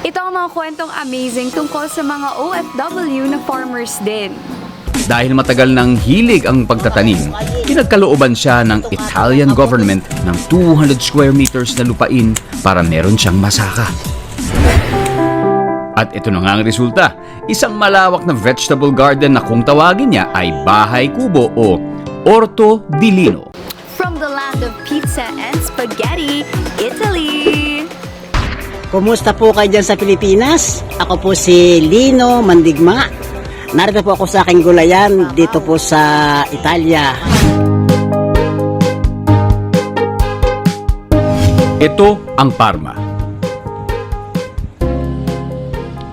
Ito ang mga kwentong amazing tungkol sa mga OFW na farmers din. Dahil matagal nang hilig ang pagtatanim, pinagkalooban siya ng Italian government ng 200 square meters na lupain para meron siyang masaka. At ito na nga ang resulta, isang malawak na vegetable garden na kung tawagin niya ay Bahay Kubo o Orto di Lino. From the land of pizza and spaghetti, Italy! Kumusta po kayo dyan sa Pilipinas? Ako po si Lino Mandigma. Narito po ako sa aking gulayan dito po sa Italia. Ito ang Parma,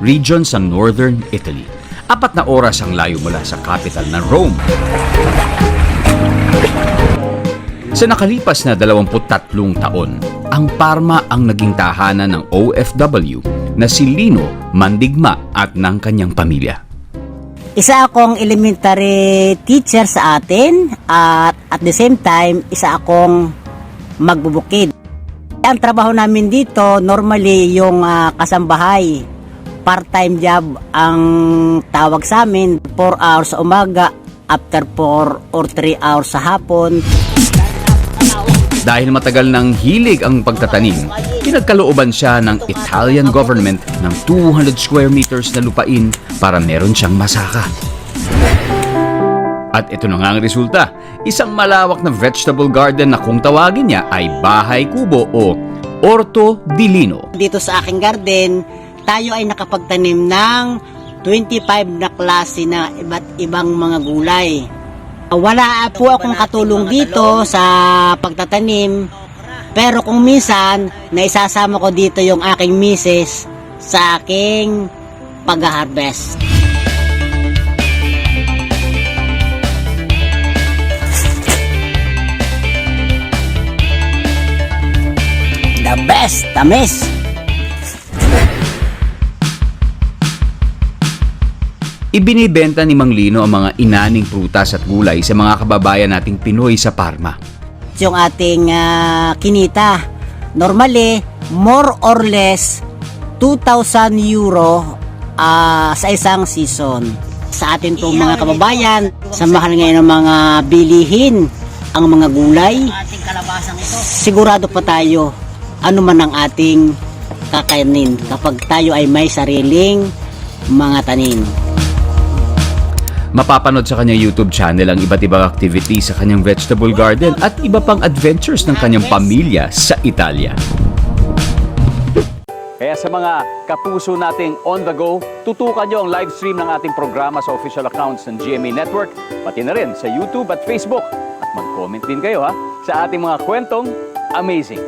region sa northern Italy. 4 na oras ang layo mula sa capital na Rome. Sa nakalipas na 23 taon, ang Parma ang naging tahanan ng OFW na si Lino Mandigma at ng kanyang pamilya. Isa akong elementary teacher sa atin at the same time, isa akong magbubukid. Ang trabaho namin dito, normally yung kasambahay, part-time job ang tawag sa amin, 4 hours sa umaga, after 4 or 3 hours sa hapon. Dahil matagal nang hilig ang pagtatanim, pinagkalooban siya ng Italian government ng 200 square meters na lupain para meron siyang masaka. At ito na nga ang resulta, isang malawak na vegetable garden na kung tawagin niya ay Bahay Kubo o Orto di Lino. Dito sa aking garden, tayo ay nakapagtanim ng 25 na klase na iba't ibang mga gulay. Wala po akong katulong dito sa pagtatanim, pero kung minsan, naisasama ko dito yung aking misis sa aking pag-harvest. The best, tamis! Ibinibenta ni Mang Lino ang mga inaning prutas at gulay sa mga kababayan nating Pinoy sa Parma. Yung ating kinita, normally, more or less, 2,000 euro sa isang season. Sa atin pong mga kababayan, sa mahal ngayon ng mga bilihin, ang mga gulay, sigurado pa tayo, ano man ang ating kakainin kapag tayo ay may sariling mga tanim. Mapapanood sa kanyang YouTube channel ang iba't ibang activities sa kanyang vegetable garden at iba pang adventures ng kanyang pamilya sa Italia. Kaya sa mga kapuso nating on the go, tutukan nyo ang live stream ng ating programa sa official accounts ng GMA Network, pati na rin sa YouTube at Facebook. At mag-comment din kayo sa ating mga kwentong amazing.